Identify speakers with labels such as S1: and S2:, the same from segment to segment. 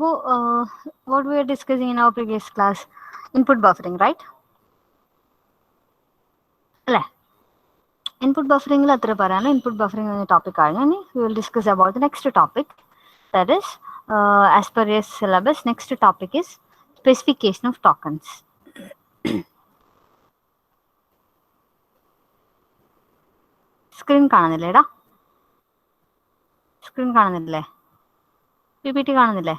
S1: what we were discussing in our previous class, input buffering, right? അല്ലേ? Input ബഫറിംഗിൽ അത്ര പറയാനോ. Input buffering എന്ന topic കഴിഞ്ഞു. ഇനി we will discuss about the next topic. That is, as per your syllabus, next topic is specification of tokens. Screen കാണുന്നില്ലേടാ? Screen കാണുന്നില്ലേ? PPT കാണുന്നില്ലേ?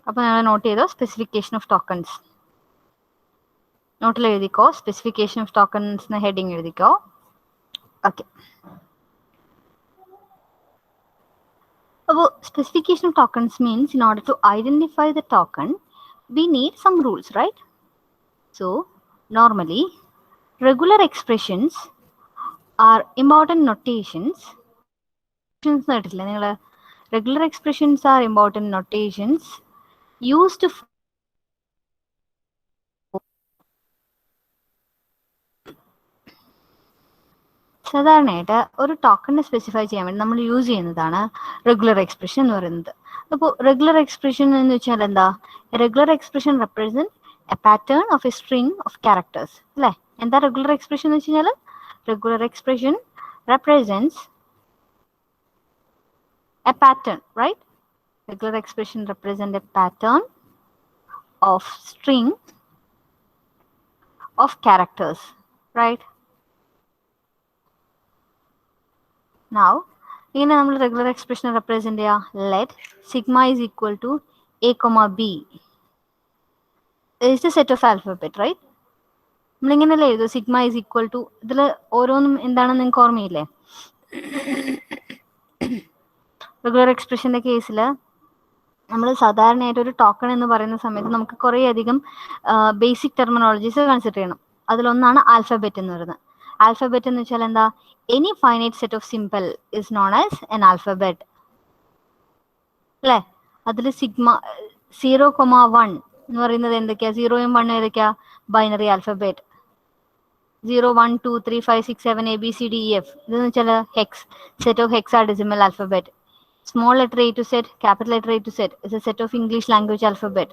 S1: അപ്പോൾ നിങ്ങൾ നോട്ട് ചെയ്തോ, സ്പെസിഫിക്കേഷൻ ഓഫ് ടോക്കൺസ്. നോട്ടിൽ എഴുതിക്കോ, സ്പെസിഫിക്കേഷൻ ഓഫ് ടോക്കൺസ് എന്ന ഹെഡിങ് എഴുതിക്കോ. ഓക്കെ. അപ്പോൾ specification of tokens means in order to identify the token, we need some rules, right? So, normally, regular expressions are important notations. Regular expressions are important notations used to സാധാരണയായിട്ട് ഒരു ടോക്കണിനെ specify ചെയ്യാൻ വേണ്ടി നമ്മൾ use ചെയ്യുന്നതാണ് regular expression എന്ന് പറയുന്നത്. അപ്പോൾ regular expression എന്ന് വെച്ചാൽ എന്താ? Regular expression represent a pattern of a string of characters, അല്ലേ? എന്താ റെഗുലർ എക്സ്പ്രഷൻ എന്ന് വെച്ച് കഴിഞ്ഞാൽ? Regular expression represents a pattern, right? Regular expression represent a pattern of string of characters, right? Now, ഇങ്ങനെ നമ്മൾ റെഗുലർ എക്സ്പ്രഷൻ റെപ്രസെന്റ് ചെയ്യാം. Let sigma is equal to A comma B is the set of alphabet, right? നമ്മളിങ്ങനെയല്ലേ എഴുതും, sigma is equal to. ഇതിൽ ഓരോന്നും എന്താണെന്ന് നിങ്ങൾക്ക് ഓർമ്മയില്ലേ? റെഗുലർ എക്സ്പ്രഷന്റെ കേസിൽ നമ്മൾ സാധാരണയായിട്ട് ഒരു ടോക്കൺ എന്ന് പറയുന്ന സമയത്ത് നമുക്ക് കുറേ അധികം ബേസിക് ടെർമിനോളജീസ് കൺസിഡർ ചെയ്യണം. അതിലൊന്നാണ് ആൽഫബറ്റ് എന്ന് പറയുന്നത്. ആൽഫബറ്റ് എന്ന് വെച്ചാൽ എന്താ? Any finite set of symbol is known as an alphabet, അല്ലേ? അതിൽ സിഗ്മ 0,1 എന്ന് പറയുന്നത് എന്തൊക്കെയാ? 0യും 1 ഏതൊക്കെയാ? Binary alphabet. 0, 1, 2, 3, 5, 6, 7 ABCDEF ഇതെന്ന് വെച്ചാൽ HECS, set of hexadecimal alphabet. Small letter A to Z, capital letter A to Z is a set of English language alphabet.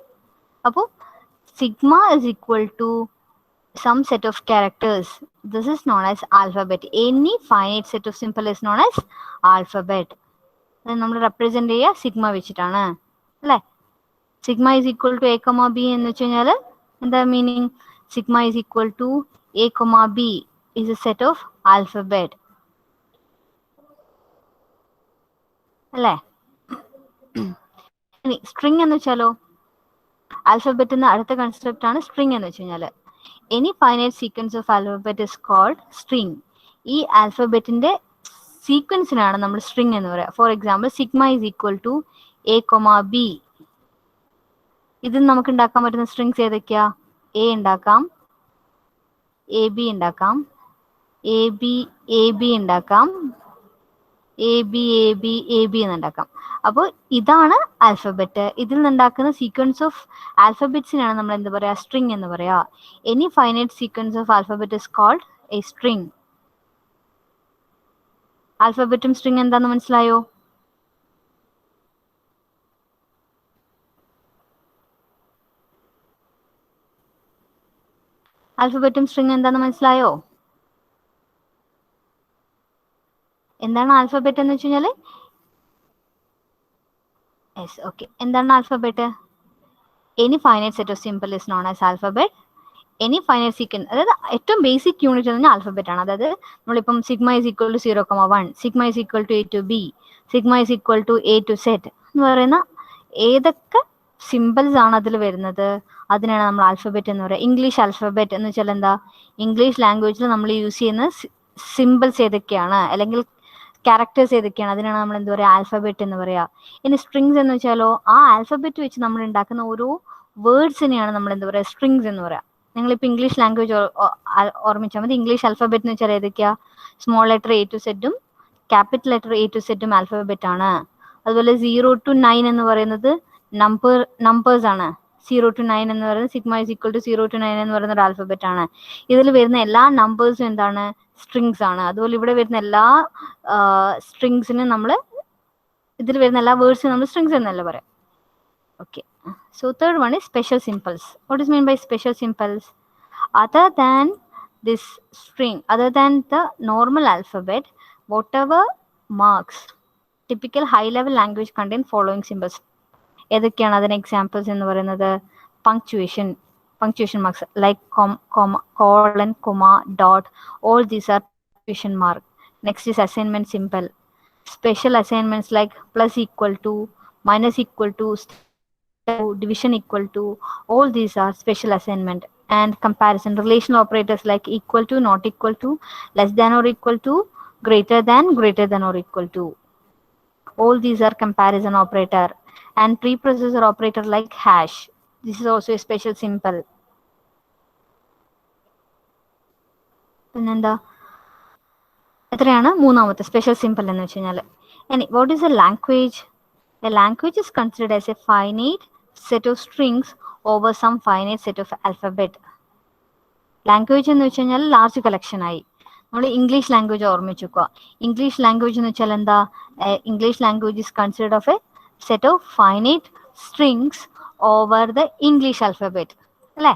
S1: അപ്പോൾ sigma is equal to some set of characters. This is known as alphabet. Any finite set of symbol is known as alphabet. അത് നമ്മൾ represent ചെയ്യുക sigma വെച്ചിട്ടാണ്, അല്ലേ? Sigma is equal to A comma B എന്ന് വെച്ച് കഴിഞ്ഞാൽ എന്താ meaning? Sigma is equal to A comma B is a set of alphabet, അല്ലേ? ഇനി സ്ട്രിങ് എന്ന് വെച്ചാലോ? ആൽഫബറ്റിന് അടുത്ത കൺസെപ്റ്റ് ആണ് സ്ട്രിങ് എന്ന് വെച്ച് കഴിഞ്ഞാൽ any finite sequence of alphabet is called string. ഈ ആൽഫബറ്റിന്റെ സീക്വൻസിനാണ് നമ്മൾ സ്ട്രിങ് എന്ന് പറയുക. For example, sigma is equal to A comma B. ഇത് നമുക്ക് ഉണ്ടാക്കാൻ പറ്റുന്ന സ്ട്രിങ്സ് ഏതൊക്കെയാ? എ ഉണ്ടാക്കാം, എ ബി ഉണ്ടാക്കാം, എ ബി എ ബി ഉണ്ടാക്കാം, A B A B A B എന്നുണ്ടാക്കാം. അപ്പോൾ ഇതാണ് ആൽഫബറ്റ്. ഇതിൽ നിന്നുണ്ടാക്കുന്ന സീക്വൻസ് ഓഫ് ആൽഫബറ്റ്സിനാണ് നമ്മൾ എന്ത് പറയാ? സ്ട്രിങ് എന്ന് പറയാ. Any finite sequence of alphabet is called a string. ആൽഫബറ്റും സ്ട്രിങ് എന്താന്ന് മനസ്സിലായോ? ആൽഫബറ്റും സ്ട്രിങ് എന്താന്ന് മനസ്സിലായോ? എന്താണ് ആൽഫബറ്റ് എന്ന് വെച്ച് കഴിഞ്ഞാല്? Yes, okay. എന്താണ് alphabet? Any finite set of symbol is known as alphabet. Any finite sequence, അതായത് ഏറ്റവും ബേസിക് യൂണിറ്റ് എന്ന് പറഞ്ഞാൽ ആൽഫബറ്റ് ആണ്. അതായത് നമ്മളിപ്പം sigma is equal to 0,1, sigma is equal to A to B, sigma is equal to A to set എന്ന് പറയുന്ന ഏതൊക്കെ സിമ്പിൾസ് ആണ് അതിൽ വരുന്നത് അതിനാണ് നമ്മൾ ആൽഫബറ്റ് എന്ന് പറയുക. ഇംഗ്ലീഷ് ആൽഫബറ്റ് എന്ന് വെച്ചാൽ എന്താ? ഇംഗ്ലീഷ് ലാംഗ്വേജിൽ നമ്മൾ യൂസ് ചെയ്യുന്ന സിമ്പിൾസ് ഏതൊക്കെയാണ്, അല്ലെങ്കിൽ ക്യാരക്ടേഴ്സ് ഏതൊക്കെയാണ്, അതിനാണ് നമ്മൾ എന്താ പറയുക? ആൽഫബറ്റ് എന്ന് പറയുക. ഇനി സ്ട്രിങ്സ് എന്ന് വെച്ചാലോ, ആ ആൽഫബറ്റ് വെച്ച് നമ്മൾ ഉണ്ടാക്കുന്ന ഓരോ വേർഡ്സിനെയാണ് നമ്മൾ എന്താ പറയുക? സ്ട്രിങ്സ് എന്ന് പറയുക. നിങ്ങളിപ്പോൾ ഇംഗ്ലീഷ് ലാംഗ്വേജ് ഓർമ്മിച്ചാൽ മതി. ഇംഗ്ലീഷ് ആൽഫബറ്റ് എന്ന് വെച്ചാൽ ഏതൊക്കെയാ? സ്മോൾ ലെറ്റർ എ ടു സെറ്റും ക്യാപിറ്റൽ ലെറ്റർ എ ടു സെറ്റും ആൽഫബറ്റ് ആണ്. അതുപോലെ 0 to 9 എന്ന് പറയുന്നത് നമ്പേഴ്സ് ആണ്. 0 to 9 എന്ന് പറയുന്നത് sigma is equal to 0 to 9 എന്ന് പറയുന്ന ഒരു ആൽഫബറ്റ് ആണ്. ഇതിൽ വരുന്ന എല്ലാ നമ്പേഴ്സും എന്താണ്? സ്ട്രിങ്സ് ആണ്. അതുപോലെ ഇവിടെ വരുന്ന എല്ലാ സ്ട്രിങ്സിനും നമ്മൾ ഇതിൽ വരുന്ന എല്ലാ വേർഡ്സിനും നമ്മൾ സ്ട്രിങ്സ് എന്നല്ല പറയാം. Okay, so third one is special symbols. What is mean by special symbols? Other than this string, other than the normal alphabet, whatever marks typical high level language contain following symbols. ഏതൊക്കെയാണ് അതിന് examples എന്ന് പറയുന്നത്? punctuation marks like comma, colon, comma, dot, all these are punctuation mark. Next is assignment symbol. Special assignments like plus equal to, minus equal to, division equal to, all these are special assignment. And comparison relational operators like equal to, not equal to, less than or equal to, greater than or equal to, all these are comparison operator. And preprocessor operator like hash, this is also a special symbol. പിന്നെന്താ, എത്രയാണ്? മൂന്നാമത്തെ special simple എന്ന് വെച്ച് കഴിഞ്ഞാൽ. ഇനി what is A language? A language is considered as a finite set of strings over some finite set of alphabet. Language എന്ന് വെച്ച് കഴിഞ്ഞാൽ ലാർജ് കളക്ഷൻ ആയി. നമ്മൾ ഇംഗ്ലീഷ് ലാംഗ്വേജ് ഓർമ്മിച്ചുക്കുക. ഇംഗ്ലീഷ് ലാംഗ്വേജ് എന്ന് വെച്ചാൽ എന്താ? English language is considered of A set of finite strings over the English alphabet, അല്ലേ?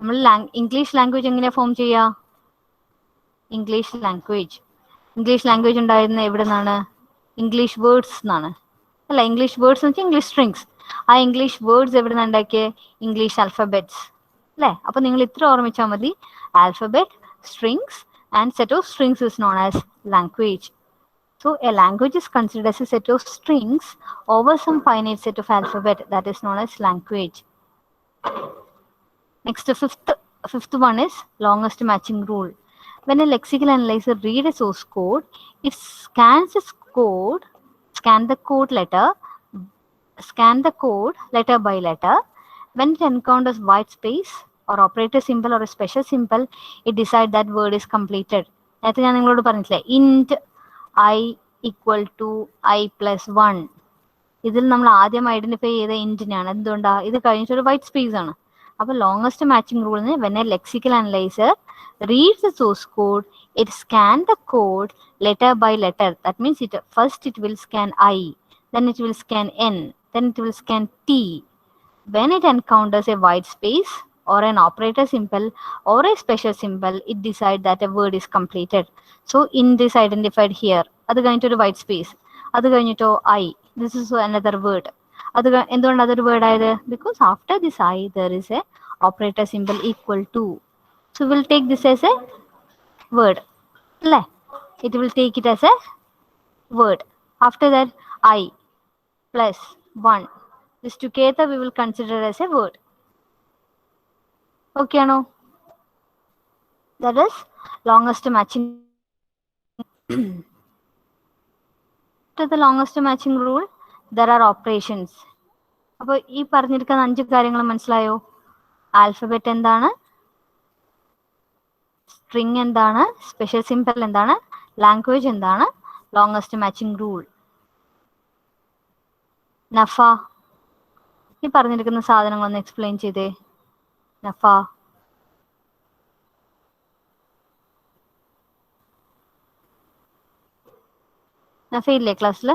S1: നമ്മൾ ഇംഗ്ലീഷ് ലാംഗ്വേജ് എങ്ങനെയാ ഫോം ചെയ്യുക? ഇംഗ്ലീഷ് ലാംഗ്വേജ് ഉണ്ടായിരുന്ന എവിടെ നിന്നാണ്? ഇംഗ്ലീഷ് വേർഡ്സ് എന്നാണ്, അല്ല? ഇംഗ്ലീഷ് വേർഡ്സ് എന്ന് വെച്ചാൽ ഇംഗ്ലീഷ് സ്ട്രിങ്സ്. ആ ഇംഗ്ലീഷ് വേർഡ്സ് എവിടെ നിന്ന് ഉണ്ടാക്കിയ? ഇംഗ്ലീഷ് ആൽഫബറ്റ്സ്, അല്ലേ? അപ്പൊ നിങ്ങൾ ഇത്ര ഓർമ്മിച്ചാൽ മതി. Alphabet, strings and set of strings is known as language. So a language is considered as a set of strings over some finite set of alphabet, that is known as language. Next, fifth one is longest matching rule. When a lexical analyzer reads a source code, it scans the code letter by letter. When it encounters white space or operator symbol or a special symbol, it decides that word is completed. നേരത്തെ ഞാൻ നിങ്ങളോട് പറഞ്ഞിട്ടില്ലേ, int I equal to I plus 1. ഇതിൽ നമ്മൾ ആദ്യം identify ചെയ്ത ഇൻറ്റിനാണ്. എന്തുകൊണ്ടാ? ഇത് കഴിഞ്ഞിട്ടൊരു വൈറ്റ് സ്പേസ് ആണ്. അപ്പൊ ലോങ്ങസ്റ്റ് മാച്ചിങ് റൂളിന് when a lexical analyzer reads the source code, it scans the code letter by letter. That means first it will scan I, then it will scan N, then it will scan T. When it encounters a white space or an operator symbol or a special symbol, it decides that a word is completed. So int is identified here. അത് കഴിഞ്ഞിട്ടൊരു white space, അത് കഴിഞ്ഞിട്ടോ I, this is another word. അത് എന്തുകൊണ്ട് അതൊരു word ആയത്? Because after this I there is a operator symbol equal to. So we'll take this as a word, അല്ലേ? It will take it as a word. After that I plus 1, this together we will consider as a word. Okay ആണോ? That is longest matching. To the longest matching rule, there are operations. അപ്പോൾ ഈ പറഞ്ഞിരിക്കുന്ന 5 കാര്യങ്ങൾ മനസ്സിലായോ? Alphabet എന്താണ്, string എന്താണ്, special symbol എന്താണ്, language എന്താണ്, ലോങ്ങസ്റ്റ് മാച്ചിങ് റൂൾ. നഫ, ഈ പറഞ്ഞിരിക്കുന്ന സാധനങ്ങളൊന്ന് എക്സ്പ്ലെയിൻ ചെയ്തേ. നഫ, നഫയില്ലേ ക്ലാസ്സിൽ?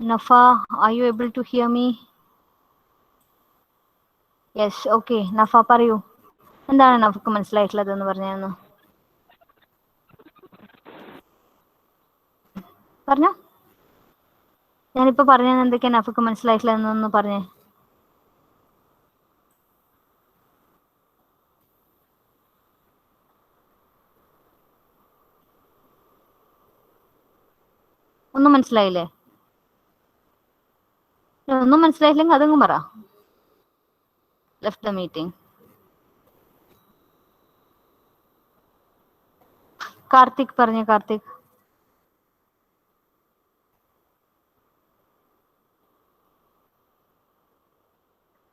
S1: Nafa, are you able to hear me? Yes, okay. Nafa, പറയൂ, എന്താണ് നഫക്ക് മനസ്സിലായിട്ടുള്ളതെന്ന് പറഞ്ഞായിരുന്നു? പറഞ്ഞോ, ഞാനിപ്പോ പറഞ്ഞത് എന്തൊക്കെയാ നഫക്ക് മനസ്സിലായിട്ടുള്ളതെന്നൊന്ന് പറഞ്ഞേ. ഒന്നും മനസ്സിലായില്ലേ? ഒന്നും മനസ്സിലായില്ലെങ്കിൽ അതങ്ങ് പറ. Left the meeting. കാർത്തിക് പറഞ്ഞേ. Karthik,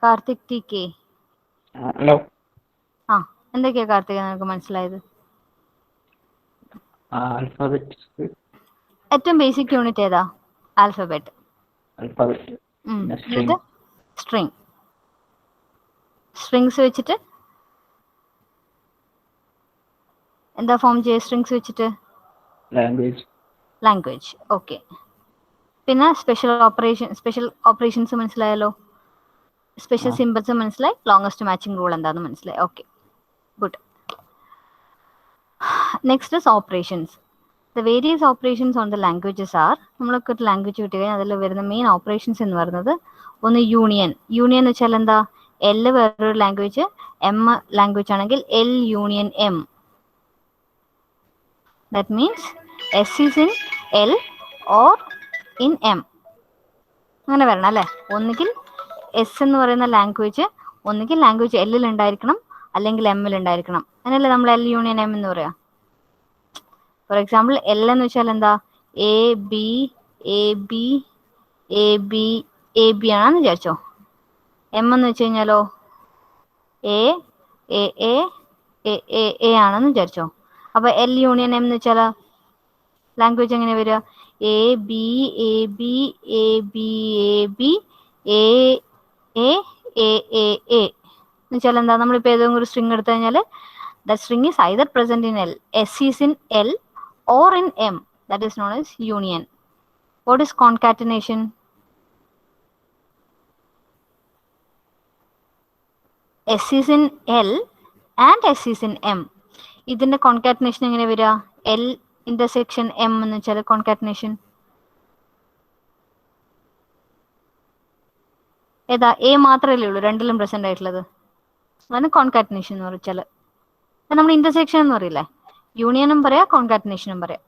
S1: Karthik T K.
S2: Hello.
S1: ആ, എന്തൊക്കെയാ കാർത്തിക് നിനക്ക് മനസ്സിലായത്?
S2: ആൽഫബറ്റ്സ്.
S1: ഏറ്റവും ബേസിക് യൂണിറ്റ് ഏതാ? ആൽഫബറ്റ്.
S2: String.
S1: ഇത് സ്ട്രിങ്. സ്ട്രിങ്സ് വെച്ചിട്ട് എന്താ ഫോം ചെയ്യുക? സ്ട്രിങ്സ് വെച്ചിട്ട് ലാംഗ്വേജ്. ഓക്കെ. പിന്നെ സ്പെഷ്യൽ ഓപ്പറേഷൻസ് മനസ്സിലായല്ലോ. സ്പെഷ്യൽ സിമ്പിൾസ് മനസ്സിലായി. ലോങ്സ്റ്റ് മാച്ചിങ് റൂൾ എന്താണെന്ന് മനസ്സിലായി. Okay, good. Next is operations. The various operations on the languages are, നമ്മളൊക്കെ ഒരു ലാംഗ്വേജ് കിട്ടി കഴിഞ്ഞാൽ അതിൽ വരുന്ന മെയിൻ ഓപ്പറേഷൻസ് എന്ന് പറയുന്നത് ഒന്ന് യൂണിയൻ. യൂണിയൻ എന്ന് വെച്ചാൽ എന്താ? എൽ വേറൊരു ലാംഗ്വേജ്, എം ലാംഗ്വേജ് ആണെങ്കിൽ L union M. That means S is in L or in M. അങ്ങനെ വരണം അല്ലേ? ഒന്നുകിൽ എസ് എന്ന് പറയുന്ന ലാംഗ്വേജ് ഒന്നുകിൽ ലാംഗ്വേജ് എല്ലിൽ ഉണ്ടായിരിക്കണം അല്ലെങ്കിൽ എമ്മിൽ ഉണ്ടായിരിക്കണം. അങ്ങനെയല്ലേ നമ്മൾ എൽ യൂണിയൻ എം എന്ന് പറയാം. ഫോർ എക്സാമ്പിൾ എൽ എന്ന് വെച്ചാൽ എന്താ? A B A B A B A B ആണെന്ന് വിചാരിച്ചോ. എം എന്ന് വെച്ച് കഴിഞ്ഞാലോ A A A A A A ആണെന്ന് വിചാരിച്ചോ. അപ്പൊ എൽ യൂണിയൻ എം എന്ന് വെച്ചാൽ ലാംഗ്വേജ് എങ്ങനെ വരിക? A B A B A B A B A A A A A എന്ന് വെച്ചാൽ എന്താ? നമ്മളിപ്പോൾ ഏതെങ്കിലും ഒരു സ്ട്രിങ് എടുത്തു കഴിഞ്ഞാൽ the string is either present in L, S is in L or in M. That is known as union. What is concatenation? S is in L and S is in M. ഇതിന്റെ concatenation എങ്ങനെ വരിക? L intersection M എന്ന് വെച്ചാൽ concatenation ഏതാ? A മാത്രമല്ലേ ഉള്ളൂ രണ്ടിലും present ആയിട്ടുള്ളത്. അതാണ് കോൺകാറ്റിനേഷൻ എന്ന് വെച്ചാൽ. നമ്മൾ ഇന്റർസെക്ഷൻ എന്ന് പറയില്ലേ? യൂണിയനും പറയാം, കോൺകാറ്റിനേഷനും പറയാം.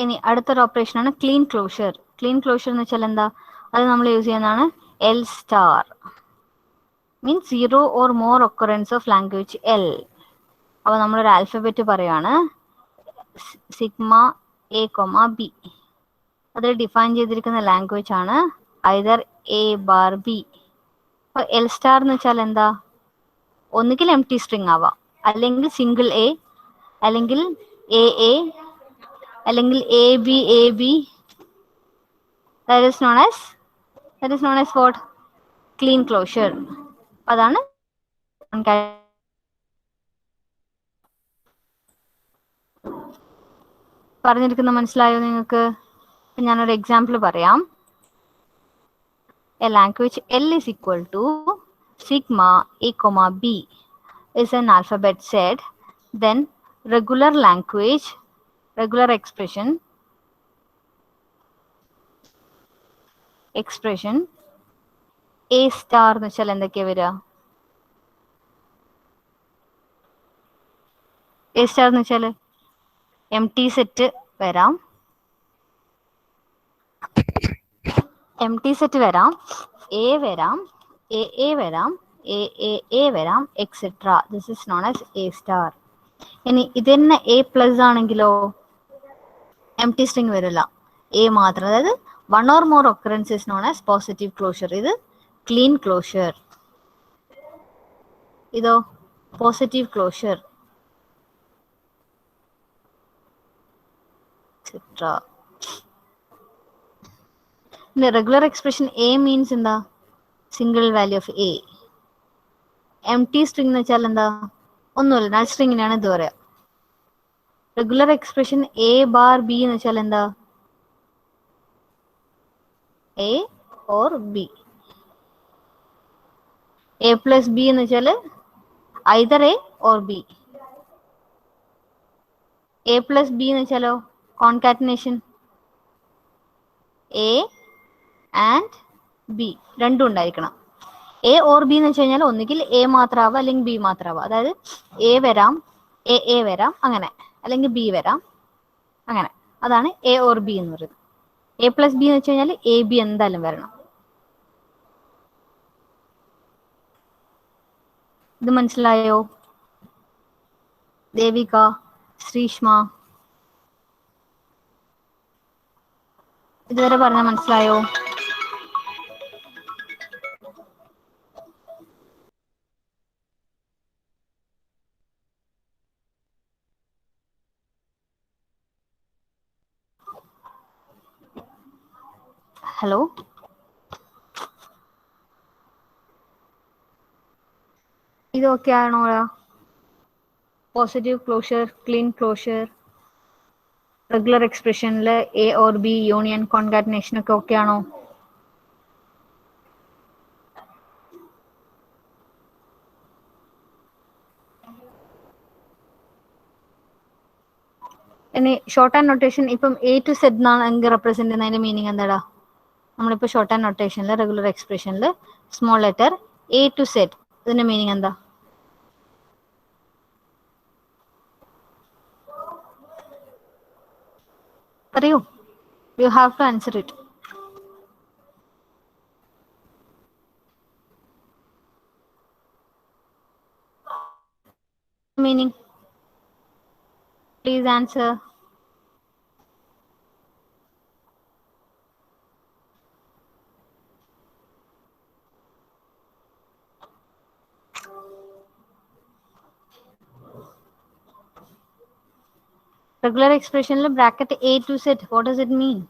S1: ഇനി അടുത്തൊരു ഓപ്പറേഷൻ ആണ് ക്ലീൻ ക്ലോഷർ. ക്ലീൻ ക്ലോഷർ എന്ന് വെച്ചാൽ എന്താ? അത് നമ്മൾ യൂസ് ചെയ്യുന്നതാണ് L star. Means 0 or more occurrence of language L. അപ്പോൾ നമ്മളൊരു ആൽഫബറ്റ് പറയാണ് സിഗ്മ എ കൊമ ബി. അതിൽ ഡിഫൈൻ ചെയ്തിരിക്കുന്ന ലാംഗ്വേജ് ആണ് ഐദർ എ ബാർ ബി. അപ്പോൾ എൽ സ്റ്റാർ എന്ന് വെച്ചാൽ എന്താ? ഒന്നുകിൽ എം ടി സ്ട്രിങ് ആവാം, അല്ലെങ്കിൽ സിംഗിൾ എ, അല്ലെങ്കിൽ എ എ, അല്ലെങ്കിൽ A B A B. That is known as what? Clean closure. അതാണ് പറഞ്ഞിരിക്കുന്ന. മനസ്സിലായോ നിങ്ങൾക്ക്? ഞാനൊരു എക്സാമ്പിൾ പറയാം. A language L is equal to sigma a comma b is an alphabet set. Then regular language, regular expression a star എന്ന് വെച്ചാൽ എന്തൊക്കെയാ വരിക? എ സ്റ്റാർ എന്ന് വെച്ചാൽ എം ടി സെറ്റ് വരാം, എം ടി സെറ്റ് വരാം, എ വരാം, എ എ വരാം, എ എ എ വരാം, etcetera. This is known as A star. ഇനി ഇതന്നെ എ പ്ലസ് ആണെങ്കിലോ എം ടി സ്ട്രിങ് വരില്ല, എ മാത്രം. അതായത് 1 or more occurrence is known as positive closure. ഇത് ക്ലീൻ ക്ലോഷർ. ഇതോ positive closure. Regular expression A means എന്താ? Single value of A. Empty string എന്ന് വെച്ചാൽ എന്താ? ഒന്നുമില്ല, നൾ സ്ട്രിങ്ങിനാണ് ഇത് പറയാം. Regular expression A bar B എന്ന് വെച്ചാൽ എന്താ? A or B. A plus B എന്ന് വെച്ചാൽ either A or B. A plus B എന്ന് വെച്ചാലോ കോൺകാറ്റിനേഷൻ എ ആൻഡ് ബി രണ്ടും ഉണ്ടായിരിക്കണം. എ ഓർ ബി എന്ന് വെച്ച് കഴിഞ്ഞാൽ ഒന്നുകിൽ എ മാത്രമാവാം അല്ലെങ്കിൽ ബി മാത്രമാവാം. അതായത് എ വരാം, എ എ വരാം, അങ്ങനെ, അല്ലെങ്കിൽ ബി വരാം, അങ്ങനെ. അതാണ് എ ഓർ ബി എന്ന് പറയുന്നത്. എ പ്ലസ് ബി എന്ന് വെച്ച് കഴിഞ്ഞാൽ എ ബി എന്തായാലും വരണം. ഇത് മനസ്സിലായോ? ദേവിക, ശ്രീഷ്മ, ഇതുവരെ പറഞ്ഞാൽ മനസ്സിലായോ? ഹലോ, ഇതൊക്കെയാണോ positive closure, Kleene closure, regular എക്സ്പ്രഷനിൽ A or B union concatenation ഒക്കെ ഓക്കെയാണോ? ഇനി ഷോർട്ട് ആൻഡ് നൊട്ടേഷൻ ഇപ്പം എ ടു സെഡ് എന്നാണ് റെപ്രസെന്റ് ചെയ്യുന്നതിന്റെ മീനിങ് എന്താടാ? നമ്മളിപ്പോൾ ഷോർട്ട് ആൻഡ് നൊട്ടേഷനിൽ റെഗുലർ എക്സ്പ്രഷനിൽ small letter A to Z, ഇതിന്റെ മീനിങ് എന്താ? പറയൂ, you have to answer it. Meaning, please answer. Regular expression le bracket A to Z, what does it mean?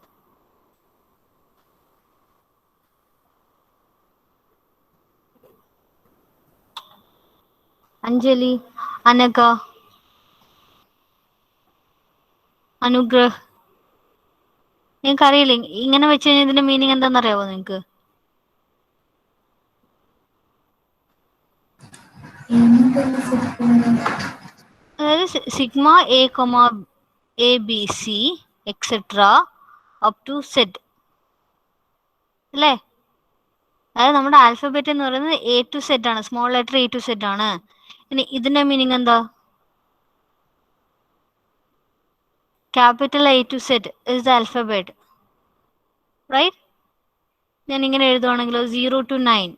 S1: Anjali, Anaka, Anugrah, നിങ്ങൾക്ക് അറിയില്ല ഇങ്ങനെ വെച്ച് കഴിഞ്ഞാൽ ഇതിന്റെ മീനിങ് എന്താണെന്ന് അറിയാവോ നിങ്ങൾക്ക്? അതായത് sigma A comma A B C etcetera up to Z അല്ലേ? അതായത് നമ്മുടെ ആൽഫബറ്റ് എന്ന് പറയുന്നത് എ ടു സെഡ് ആണ്, small letter A to Z ആണ്. ഇനി ഇതിന്റെ മീനിങ് എന്താ? Capital A to Z is the alphabet, right? ഞാൻ ഇങ്ങനെ എഴുതുവാണെങ്കിലോ 0 to 9.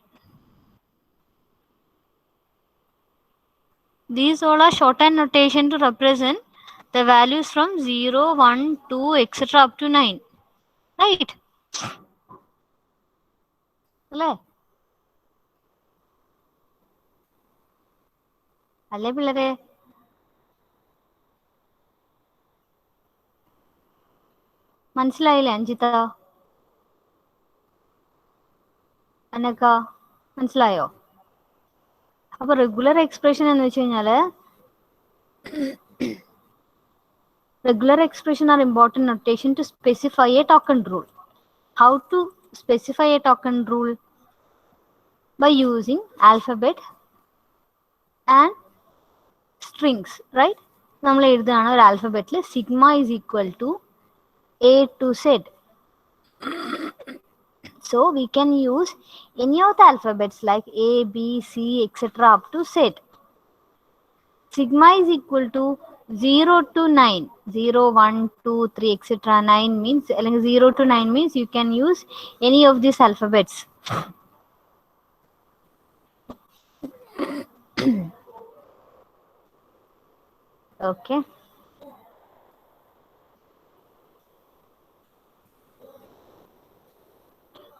S1: These all are shorthand notation to represent the values from 0, 1, 2, etc. up to 9. Right? അല്ലേ? അല്ലേ പിള്ളേരെ? മനസ്സിലായില്ലേ അഞ്ജിത, അനക്ക, മനസ്സിലായോ? അപ്പൊ റെഗുലർ എക്സ്പ്രഷൻ എന്ന് വെച്ച് കഴിഞ്ഞാല് regular expression are important notation to specify a token rule. How to specify a token rule? By using alphabet and strings, right? നമ്മൾ എഴുതുകയാണ് ഒരു ആൽഫബറ്റിൽ sigma is equal to A to Z. So we can use any of the alphabets like A, B, C, etc. up to Z. Sigma is equal to 0 to 9. 0, 1, 2, 3, etc. 9 means, 0 to 9 means you can use any of these alphabets. Okay.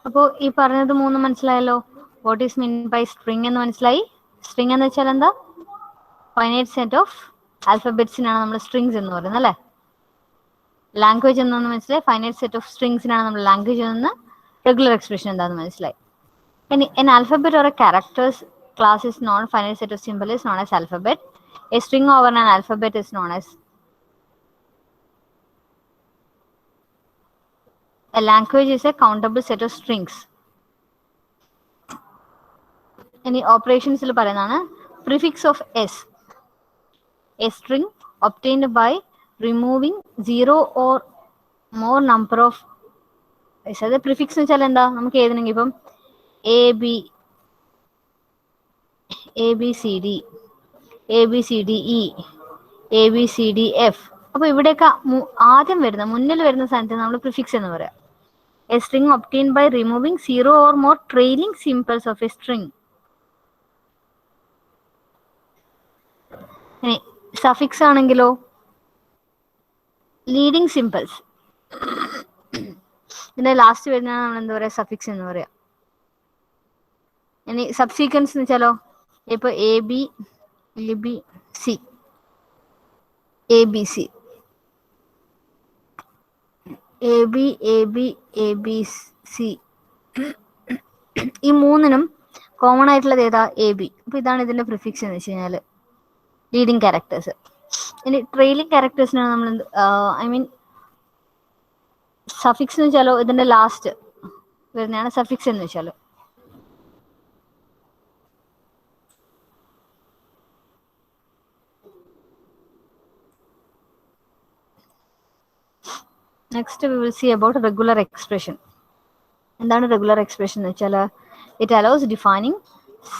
S1: അപ്പോൾ ഈ പറഞ്ഞത് മൂന്ന് മനസ്സിലായല്ലോ. What is mean by string എന്ന് മനസ്സിലായി. String എന്ന് വെച്ചാൽ എന്താ? ഫൈനൈറ്റ് സെറ്റ് ഓഫ് ആൽഫബറ്റ്സിനാണ് നമ്മൾ സ്ട്രിങ്സ് എന്ന് പറയുന്നത് അല്ലേ? ലാംഗ്വേജ് എന്നൊന്ന് മനസ്സിലായി. ഫൈനൈറ്റ് സെറ്റ് ഓഫ് സ്ട്രിങ്സിനാണ് നമ്മൾ ലാംഗ്വേജ് എന്ന്. റെഗുലർ എക്സ്പ്രഷൻ എന്താണെന്ന് മനസ്സിലായി. ഇനി an alphabet or a characters class is known, finite set of symbol is known as alphabet. A string over an alphabet is known as a language is a countable set of strings. ഇനി ഓപ്പറേഷൻസിൽ പറയുന്നതാണ് prefix of s. A string obtained by removing 0 or more number of s. അത് prefix എന്ന് വെച്ചാൽ എന്താ? നമുക്ക് ഏതെങ്കിലും ഇപ്പം A B C D, A B C D E, A B C D F. അപ്പൊ ഇവിടെയൊക്കെ ആദ്യം വരുന്ന മുന്നിൽ വരുന്ന സാധനത്തിന് നമ്മൾ പ്രിഫിക്സ് എന്ന് പറയാം. A string obtain by removing 0 or more trailing symbols of a string. Suffix ആണെങ്കിലോ ലീഡിങ് സിംബൽസ്. ഇതിന്റെ ലാസ്റ്റ് വരുന്നതാണ് നമ്മൾ എന്താ പറയാ? സഫിക്സ് എന്ന് പറയാം. ഇനി സബ്സീക്വൻസ് എന്ന് വെച്ചാലോ ഇപ്പൊ A B C, A B C A B A B A B C, ഈ മൂന്നിനും കോമൺ ആയിട്ടുള്ളത് ഏതാ? A B. അപ്പൊ ഇതാണ് ഇതിന്റെ പ്രിഫിക്സ് എന്ന് വെച്ച് കഴിഞ്ഞാൽ ലീഡിങ് ക്യാരക്ടേഴ്സ്. ഇനി ട്രെയിലിംഗ് ക്യാരക്ടേഴ്സിനാണ് നമ്മൾ ഐ മീൻ സഫിക്സ് എന്ന് വെച്ചാലോ ഇതിന്റെ ലാസ്റ്റ് വരുന്നതാണ് സഫിക്സ് എന്ന് വെച്ചാലോ. Next we will see about regular expression. എന്താണ് റെഗുലർ എക്സ്പ്രഷൻ എന്ന് വെച്ചാൽ it allows defining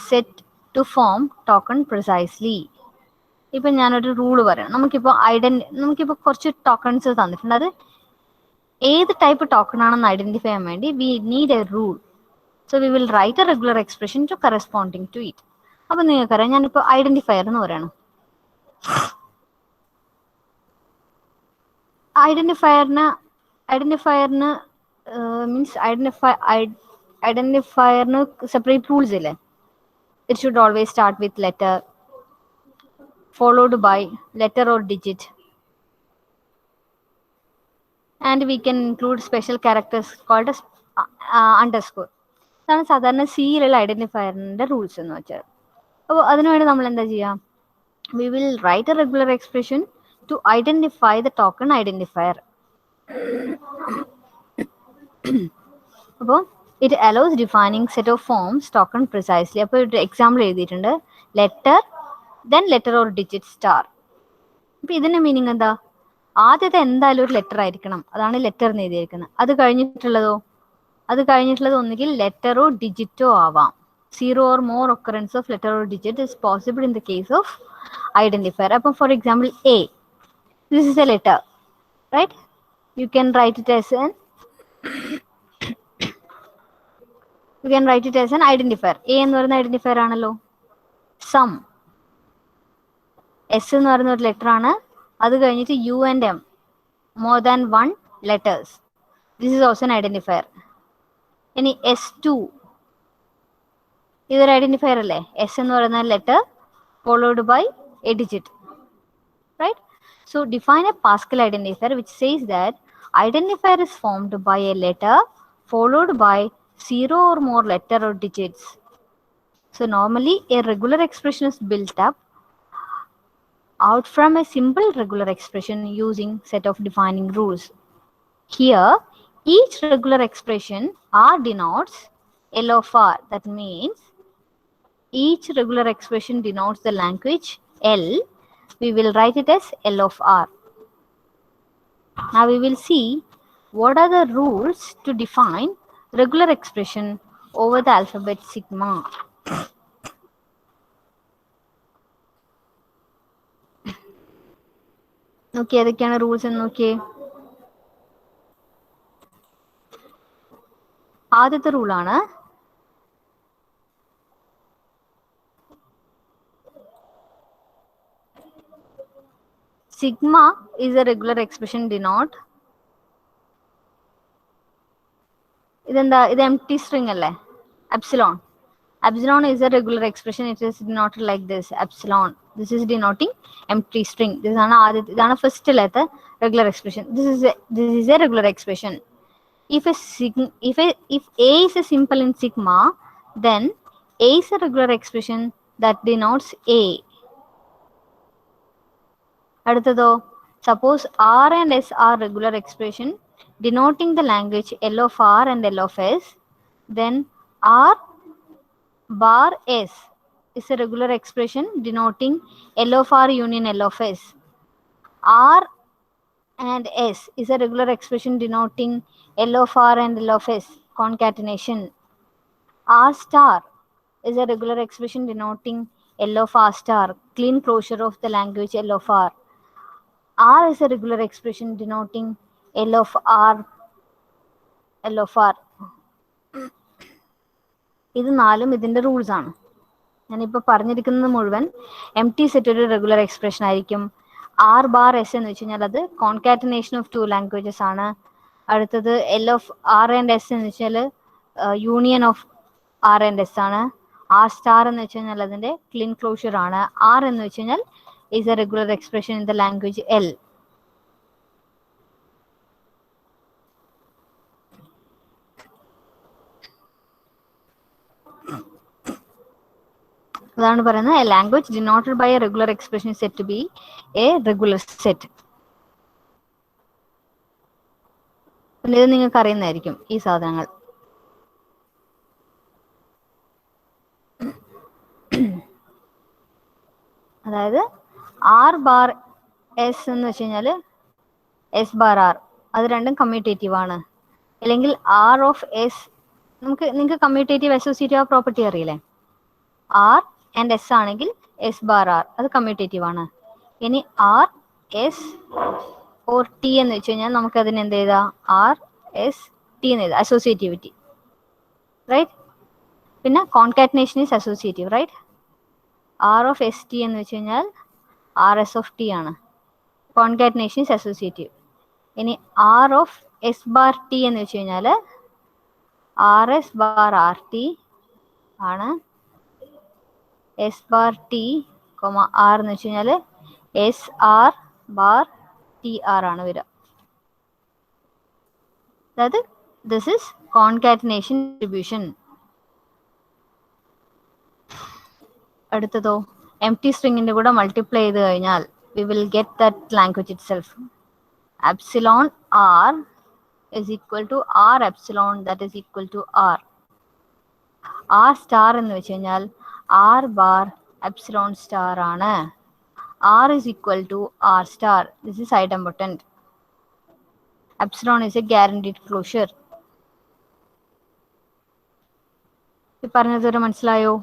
S1: set to form token precisely. ഇപ്പം ഞാനൊരു റൂള് പറയാം. നമുക്കിപ്പോൾ കുറച്ച് ടോക്കൺസ് തന്നിട്ടുണ്ട്. അത് ഏത് ടൈപ്പ് ടോക്കൺ ആണെന്ന് ഐഡന്റിഫൈ ചെയ്യാൻ വേണ്ടി we need a rule. So we will write a regular expression to corresponding to it. അപ്പം നിങ്ങൾക്കറിയാം, ഞാനിപ്പോൾ ഐഡന്റിഫയർ എന്ന് പറയണം. ഐഡന്റിഫയറിന് മീൻസ് ഐഡന്റിഫയറിന് സെപ്പറേറ്റ് റൂൾസ് ഇല്ലേ? It should always start with letter followed by letter or digit, and we can include special characters called as underscore. ഇതാണ് സാധാരണ സിയിലുള്ള ഐഡന്റിഫയറിന്റെ റൂൾസ് എന്ന് വെച്ചാൽ. അപ്പോൾ അതിനുവേണ്ടി നമ്മൾ എന്താ ചെയ്യുക? We will write a regular expression to identify the token identifier. അപ്പോൾ it allows defining set of forms token precisely. അപ്പോൾ ഒരു എക്സാമ്പിൾ എഴുതിയിട്ടുണ്ട്, letter then letter or digit star. അപ്പൊ ഇതിന്റെ മീനിങ് എന്താ? ആദ്യത്തെ എന്തായാലും ഒരു ലെറ്റർ ആയിരിക്കണം, അതാണ് ലെറ്റർ എന്ന് എഴുതിയിരിക്കുന്നത്. അത് കഴിഞ്ഞിട്ടുള്ളത് ഒന്നുകിൽ ലെറ്ററോ ഡിജിറ്റോ ആവാം. 0 or more occurrence of letter or digit is possible in the case of identifier. അപ്പം for example A, this is a letter, right? You can write it as an identifier. A എന്ന് പറയുന്ന identifier ആണല്ലോ. Some, S എന്ന് പറയുന്ന ഒരു letter ആണ്. അത് കഴിഞ്ഞിട്ട് U and M, more than 1 letters. This is also an identifier. ഇനി S2, ഇതൊരു ഐഡന്റിഫയർ അല്ലേ? എസ് എന്ന് പറയുന്ന letter followed by a digit, right? So define a Pascal identifier which says that identifier is formed by a letter followed by 0 or more letter or digits. So normally a regular expression is built up out from a simple regular expression using set of defining rules. Here each regular expression R denotes L of R. That means each regular expression denotes the language L. We will write it as L of R. Now we will see what are the rules to define regular expression over the alphabet sigma. നോക്കിയേ ഏതൊക്കെയാണ് rules എന്ന് നോക്കിയേ. ആദ്യത്തെ റൂളാണ് sigma is a regular expression denote. ഇതെന്താ? ഇത് empty string അല്ലേ? epsilon. Epsilon is a regular expression. It is denoted like this, epsilon. This is denoting empty string. ഇതാണ് first letter regular expression. This is a regular expression. If A is a simple in sigma, then A is a regular expression that denotes A. അടുത്തതോ, suppose R and S are regular expression denoting the language L of R and L of S, then R bar S is a regular expression denoting L of R union L of S. R and S is a regular expression denoting L of R and L of S concatenation. R star is a regular expression denoting L of R star, clean closure of the language L of R. R is a regular expression denoting L of R. ഇത് നാലും ഇതിന്റെ rules ആണ്. ഞാനിപ്പോൾ പറഞ്ഞിരിക്കുന്നത് മുഴുവൻ empty set ഒരു regular expression ആയിരിക്കും. R bar S എന്ന് വെച്ച് കഴിഞ്ഞാൽ അത് കോൺകാറ്റനേഷൻ ഓഫ് 2 ലാംഗ്വേജസ് ആണ്. അടുത്തത് L of R and S എന്ന് വെച്ചാൽ union of R and S ആണ്. R star എന്ന് വെച്ച് കഴിഞ്ഞാൽ അതിന്റെ ക്ലീൻ ക്ലോഷർ ആണ്. R എന്ന് വെച്ച് കഴിഞ്ഞാൽ is a regular expression in the language L. അതാണ് പറയുന്നത് a language denoted by a regular expression set to be a regular set. ഇത് നിങ്ങൾക്ക് അറിയുന്നതായിരിക്കും ഈ സാധനങ്ങൾ. അതായത് ആർ ബാർ എസ് എന്ന് വെച്ച് കഴിഞ്ഞാൽ എസ് ബാർ ആർ, അത് രണ്ടും കമ്മ്യൂട്ടേറ്റീവ് ആണ്. അല്ലെങ്കിൽ ആർ ഓഫ് എസ്, നിങ്ങൾക്ക് കമ്മ്യൂട്ടേറ്റീവ് അസോസിയേറ്റീവ് ആ പ്രോപ്പർട്ടി അറിയില്ലേ? ആർ ആൻഡ് എസ് ആണെങ്കിൽ എസ് ബാർ ആർ അത് കമ്മ്യൂട്ടേറ്റീവ് ആണ്. ഇനി ആർ എസ് ഓർ ടി എന്ന് വെച്ച് കഴിഞ്ഞാൽ നമുക്ക് അതിന് എന്ത് ചെയ്താ ആർ എസ് ടി എന്ന് എഴുതാം, അസോസിയേറ്റിവിറ്റി, റൈറ്റ്. പിന്നെ concatenation is associative, right. R of S T എന്ന് വെച്ച് കഴിഞ്ഞാൽ ആർ എസ് ഓഫ് ടി ആണ്. Concatenation is associative. ഇനി R of S bar T എന്ന് വെച്ച് കഴിഞ്ഞാൽ R S bar R T ആണ്. എസ് ബാർ ടി ആർ എന്ന് വെച്ച് കഴിഞ്ഞാൽ S R bar T R ആണ് വരിക. അതായത് ദിസ് ഇസ് കോൺകാറ്റനേഷൻ ഡിസ്ട്രിബ്യൂഷൻ. അടുത്തതോ എംപ്റ്റി സ്ട്രിങ്ങിന്റെ കൂടെ മൾട്ടിപ്ലൈ ചെയ്ത് കഴിഞ്ഞാൽ we will get that language itself. Epsilon r is equal to r epsilon that is equal to r. r star എന്ന് വെച്ച് കഴിഞ്ഞാൽ r bar epsilon star ആണ്. r is equal to r star. This is idempotent. Epsilon is a guaranteed closure. ഈ പറഞ്ഞത് മനസ്സിലായോ?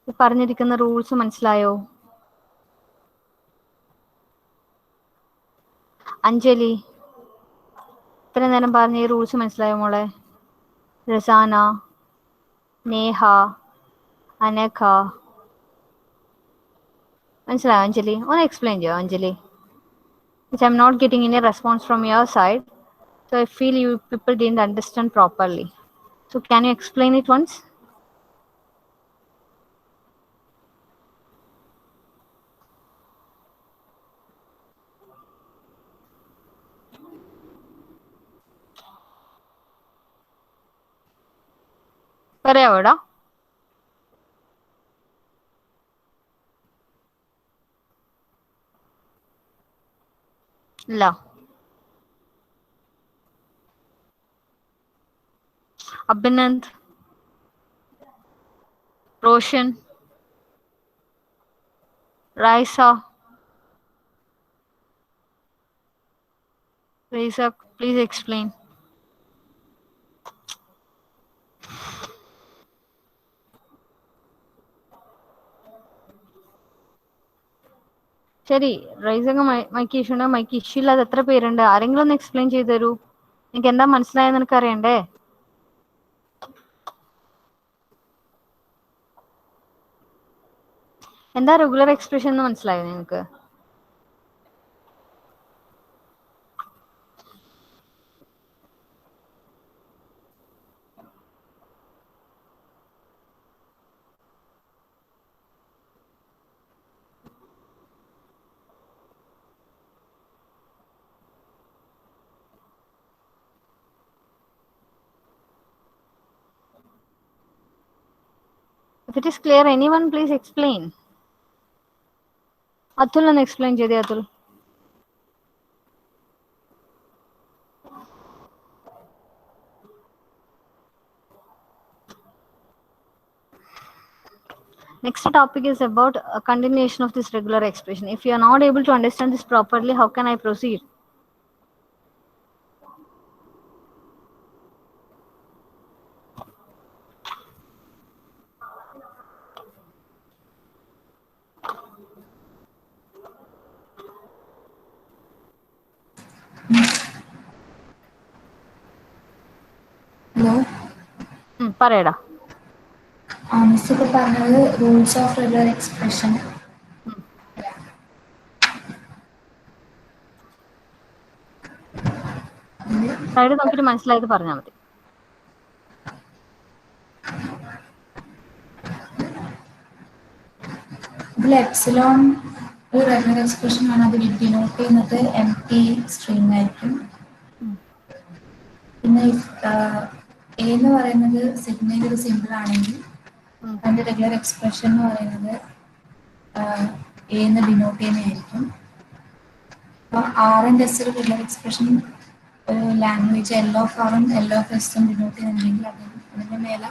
S1: ഈ പറഞ്ഞിരിക്കുന്ന rules മനസ്സിലായോ? അഞ്ജലി ഇത്ര നേരം പറഞ്ഞ ഈ റൂൾസ് മനസ്സിലായോ മോളെ? റസാന, നേഹ, അനഘ, മനസ്സിലായോ അഞ്ജലി? ഒന്ന് എക്സ്പ്ലെയിൻ ചെയ്യോ Anjali? Which I'm not getting any response from your side, so I feel you people didn't understand properly. So can you explain it once? പറയാവോടാ? ഇല്ല. Abhinand, Roshan, rhiza, please explain. ശരി, റൈസൊക്കെ മൈക്ക് ഇഷ്യൂ ഉണ്ട്. മൈക്ക് ഇഷ്യൂ ഇല്ലാതെ എത്ര പേരുണ്ട്? ആരെങ്കിലും ഒന്ന് എക്സ്പ്ലെയിൻ ചെയ്തു തരൂ. എനിക്ക് എന്താ മനസ്സിലായെന്ന് എനിക്ക് അറിയണ്ടേ? എന്താ റെഗുലർ എക്സ്പ്രഷൻ എന്ന് മനസ്സിലായോ നിങ്ങൾക്ക്? If it is clear, anyone please explain. Atul ഒന്ന് explain ചെയ്തേ Atul. Next topic is about a continuation of this regular expression. If you are not able to understand this properly, how can I proceed?
S2: Hello,
S1: പറയടാ.
S2: Miss ഇപ്പോൾ പറഞ്ഞത് rules of regular expression.
S1: Side നോക്കിയിട്ട് മനസ്സിലായത് പറഞ്ഞാൽ മതി.
S2: ഇതിൽ epsilon ഒരു regular expression ആണ്. അത് ഡിനോട്ട് ചെയ്യുന്നത് എംപ്റ്റി സ്ട്രിങ് ആയിരിക്കും. പിന്നെ എ എന്ന് പറയുന്നത് സിഗ്നയിൽ ഒരു സിമ്പിൾ ആണെങ്കിൽ അതിന്റെ റെഗുലർ എക്സ്പ്രഷൻ എന്ന് പറയുന്നത് എ എന്ന് ഡിനോട്ട് ചെയ്യുന്നതായിരിക്കും. അപ്പോൾ ആർ ആൻഡ് എസ് ഒരു റെഗുലർ എക്സ്പ്രഷൻ ഒരു ലാംഗ്വേജ് എൽ ഓഫ് ആറും എൽ ഓഫ് എസും ഡിനോട്ട് ചെയ്യുന്നുണ്ടെങ്കിൽ അതിന്റെ മേലെ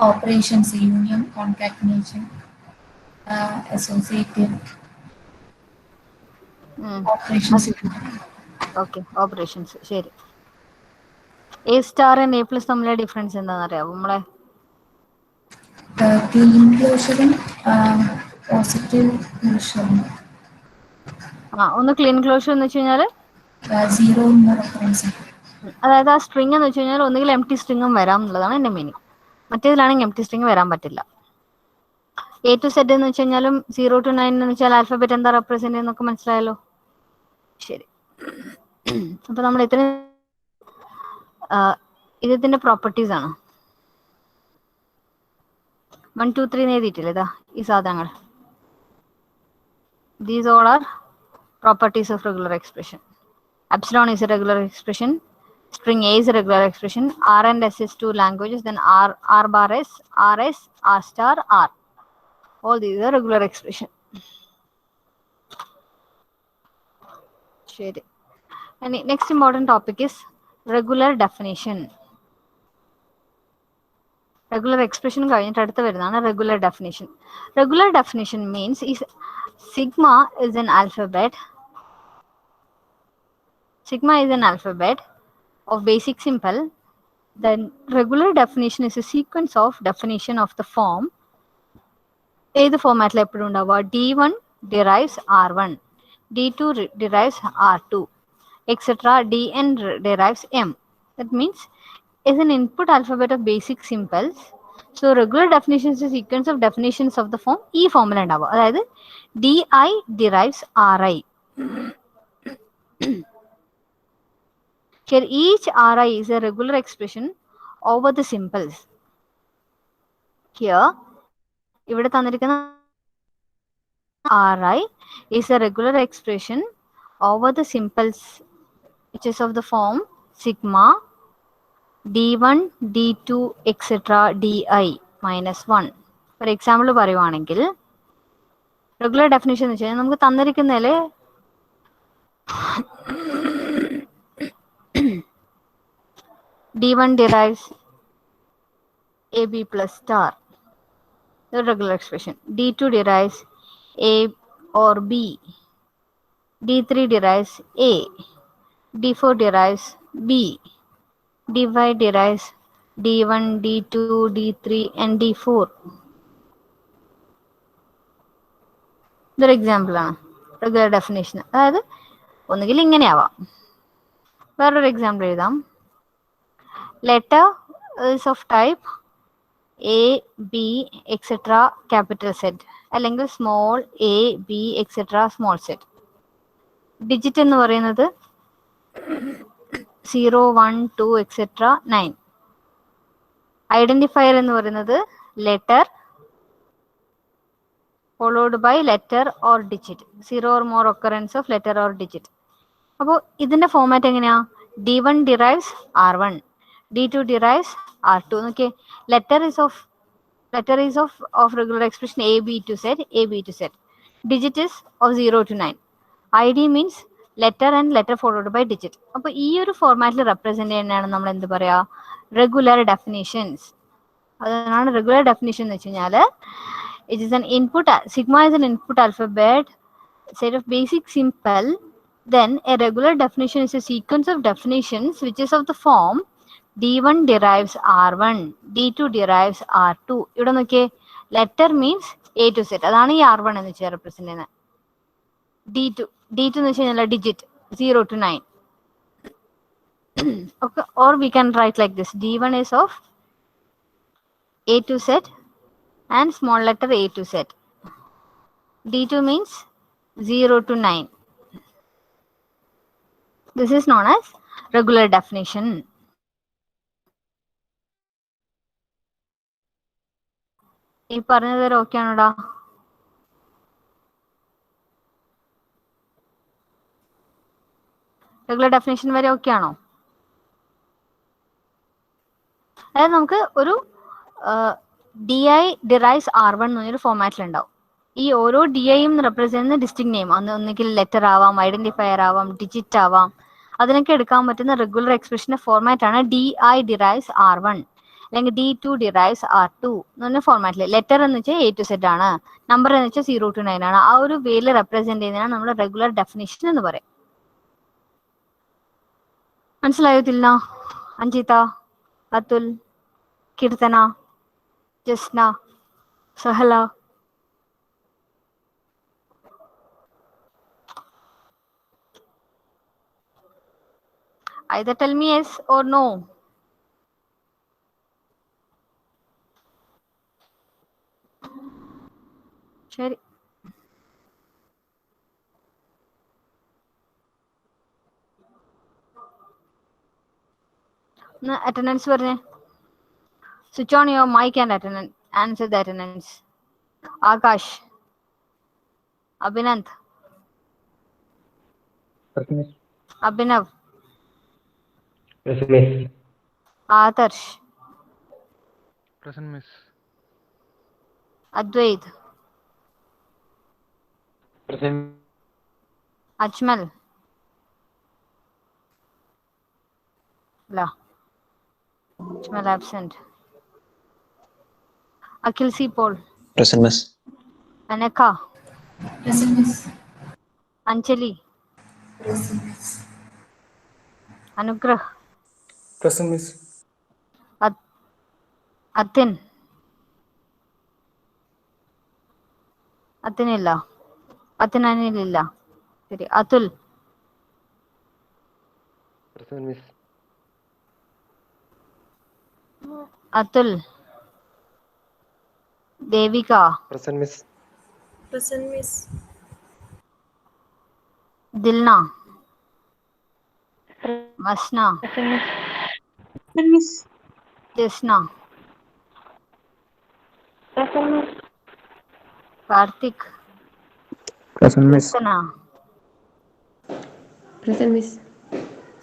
S2: operations union, concatenation, associative operations.
S1: Okay, operations. ശരി. A star and A plus തമ്മിലെ ഡിഫറൻസ് എന്താണെന്ന് അറിയാമോ നമ്മളെ?
S2: ക്ലീൻ ക്ലോഷറും പോസിറ്റീവ് ക്ലോഷറും.
S1: ഒന്ന് ക്ലീൻ ക്ലോഷർ എന്ന് വെച്ച് കഴിഞ്ഞാൽ
S2: സീറോ റെഫറൻസ്.
S1: അതായത് ആ സ്ട്രിങ് എന്ന് വെച്ച് കഴിഞ്ഞാൽ ഒന്നുകിൽ എംപ്റ്റി സ്ട്രിങ്ങും വരാം എന്നുള്ളതാണ് എന്റെ മീനിങ്. മറ്റേതിലാണെങ്കിൽ എംപ്റ്റി സ്ട്രിങ് വരാൻ പറ്റില്ല. എ ടു സെഡ് എന്ന് വെച്ച് കഴിഞ്ഞാലും 0 to 9 എന്ന് വെച്ചാൽ ആൽഫബറ്റ് എന്താ റെപ്രസെന്റ് ചെയ്യുന്നൊക്കെ മനസ്സിലായല്ലോ. ശരി. അപ്പൊ നമ്മൾ ഇതിന്റെ പ്രോപ്പർട്ടീസ് ആണ്. 1 2 3 എഴുതിയിട്ടില്ല ഇതാ ഈ സാധനങ്ങൾ. These all are properties of regular expression. Epsilon is a regular expression. String A is a regular expression. R and S is two languages. Then R bar S, RS, R star, R. All these are regular expression. Share. And next important topic is regular definition. Regular expression കഴിഞ്ഞിട്ട് അടുത്ത് വരുന്നതാണ് regular definition. Regular definition means is sigma is an alphabet. Sigma is an alphabet of basic simple. Then regular definition is a sequence of definition of the form. ഏത് ഫോമാറ്റിൽ എപ്പോഴും ഉണ്ടാവുക? D1 derives R1, D2 derives R2, etc. Dn derives M. That means is an input alphabet of basic simples. So regular definition is a sequence of definitions of the form. ഈ ഫോമിൽ ഉണ്ടാവുക. അതായത് Di derives Ri. Here each Ri is a regular expression over the simples. Here ഇവിടെ തന്നിരിക്കുന്ന Ri is a regular expression over the simples which is of the form sigma d1 d2 etc. di minus 1. For example പറയുവാണെങ്കിൽ regular definition എന്ന് വെച്ചാൽ നമുക്ക് തന്നിരിക്കുന്നതിൽ d1 derives ab plus star, the regular expression. D2 derives A or B. D3 derives A. D4 derives B. D5 derives D1, D2, D3 and D4. ഇതൊരു example ആണ് regular definition. അതായത് ഒന്നുകിൽ ഇങ്ങനെയാവാം. വേറൊരു example എഴുതാം. Letter is of type A, B, etc. capital Z അല്ലെങ്കിൽ small a, b, etc. Small z. Digit എന്ന് പറയുന്നത് 0, 1, 2, etc. 9. Identifier എന്ന് പറയുന്നത് letter followed by letter or digit. 0 or more occurrence of letter or digit. അപ്പോൾ ഇതിന്റെ format എങ്ങനെയാ? D1 derives R1, D2 derives R2. Okay, letter is of regular expression A, B to Z, A, B to Z. Digit is of 0 to 9. ID means letter and letter followed by digit. അപ്പോൾ ഈ ഒരു ഫോർമാറ്റിൽ represent ചെയ്യുന്നതാണ് നമ്മൾ എന്ത് പറയാ? Regular definitions. അതാണ് regular definition എന്ന് വെച്ച് കഴിഞ്ഞാൽ it is an input, sigma is an input alphabet set of basic simple. Then a regular definition is a sequence of definitions which is of the form D1 derives R1, D2 derives R2. ഇവിടെ നോക്കിയേ, letter means A to Z. അതാണ് ഈ R1 എന്ന് വെച്ചാൽ represent ചെയ്യുന്നത്. D2 എന്ന് വെച്ച് കഴിഞ്ഞാൽ digit 0 to 9. Okay, or we can write like this. D1 is of A to Z and small letter A to Z. D2 means 0 to 9. This is known as regular definition. ഈ പറഞ്ഞത് വരെ okay ആണോടാ? Regular definition വരെ okay ആണോ? അതായത് നമുക്ക് ഒരു DI derives R1 എന്ന് പറഞ്ഞൊരു ഫോമാറ്റിലുണ്ടാവും. ഈ ഓരോ DIയും റെപ്രസെന്റ് ചെയ്യുന്ന ഡിസ്റ്റിങ് നെയിം, ഒന്നുകിൽ ലെറ്റർ ആവാം, ഐഡന്റിഫയർ ആവാം, ഡിജിറ്റ് ആവാം, അതിനൊക്കെ എടുക്കാൻ പറ്റുന്ന റെഗുലർ എക്സ്പ്രഷന്റെ ഫോർമാറ്റ് ആണ് DI derives R1 അല്ലെങ്കിൽ D2 derives R2 എന്ന് പറഞ്ഞ ഫോർമാറ്റിൽ. ലെറ്റർ എന്ന് വെച്ചാൽ A to Z ആണ്, നമ്പർ എന്ന് വെച്ചാൽ 0 to 9 ആണ്. ആ ഒരു വേയിൽ റെപ്രസെന്റ് ചെയ്യുന്നതാണ് നമ്മുടെ റെഗുലർ ഡെഫിനിഷൻ എന്ന് പറയും. മനസ്സിലായോ Thilna, Anjitha, Athul, Keerthana, Jasna, Sahla? Either tell me yes or no. ശരി. അറ്റൻഡൻസ് പറഞ്ഞേ. Switch on your mic and answer the attendance. Akash, Abhinand,
S3: Present, miss.
S1: Abhinav,
S3: Present, miss.
S1: Adarsh,
S4: Present, miss.
S1: Advait,
S3: Present.
S1: Ajmal, La, Ajmal absent. Akhil C. Paul,
S5: Present, miss.
S1: Aneka,
S2: Present, miss.
S1: Anjali,
S2: Present, miss.
S1: Anugrah,
S3: Present, miss.
S1: Atin, Atinilla, Atinanilla. ശരി. Athul,
S3: Present, miss.
S1: Athul, Devika,
S3: Present, miss.
S2: Present, miss.
S1: Dilna, Masna,
S2: Present, miss.
S1: Jasna, Karthik,
S3: Present, miss.
S1: Keerthana,
S6: Present, miss.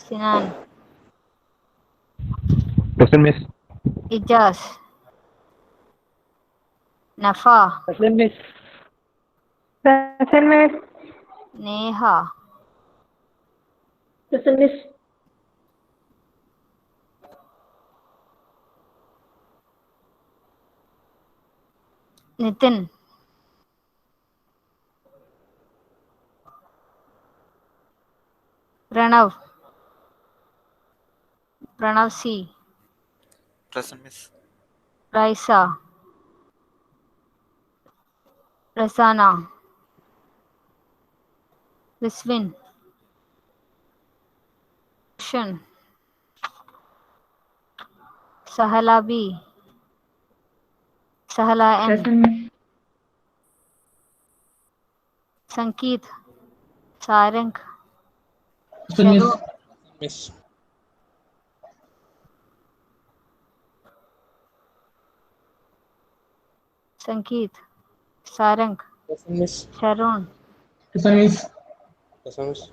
S1: Sinan,
S3: Present, miss.
S1: Ijas, Nafa,
S3: Present, miss.
S6: Present, miss.
S1: Neha,
S6: Present, miss.
S1: Nithin, Pranav, Pranav C,
S5: Present, miss.
S1: Raisa, Rasana, Rizwin, Shan, Sahla B, Sahla N,
S6: Present, miss.
S1: Sangeeth, Sarang,
S3: Present, miss.
S5: Miss.
S1: Sangeeth, Sarang,
S5: Present, miss.
S1: Sharon.
S3: Present, miss.
S5: Present, miss.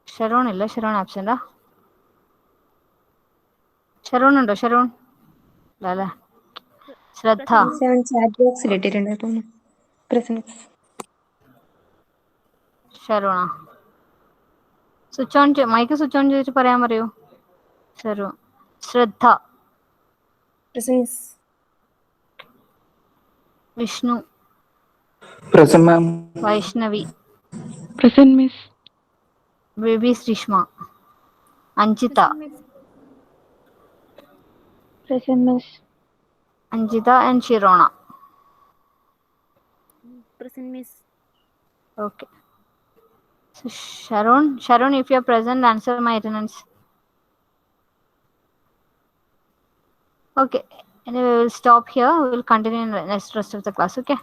S1: Sharon ഇല്ല, ഷരോൺ ആബ്സെന്റാ. ഷരോൺ ഉണ്ടോ? ഷരോൺ ഇല്ല അല്ലേ. ശ്രദ്ധ,
S6: chat ബോക്സിൽ ഇട്ടിട്ടുണ്ടായിരുന്നു. Present, miss.
S1: Sharona. Switch on, mic switch on ചെയ്തിട്ട് പറയാൻ പറയൂ. Sharon. Shraddha,
S6: Present, miss.
S1: Vishnu,
S3: Present, ma'am.
S1: Vaishnavi,
S6: Present, miss.
S1: Baby Sreeshma, Anjitha,
S6: Present, miss.
S1: Anjitha and Shirona.
S6: Present, miss.
S1: Okay. So Sharon, if you are present, answer my attendance. Okay. Anyway, we will stop here. We will continue in the rest of the class. Okay.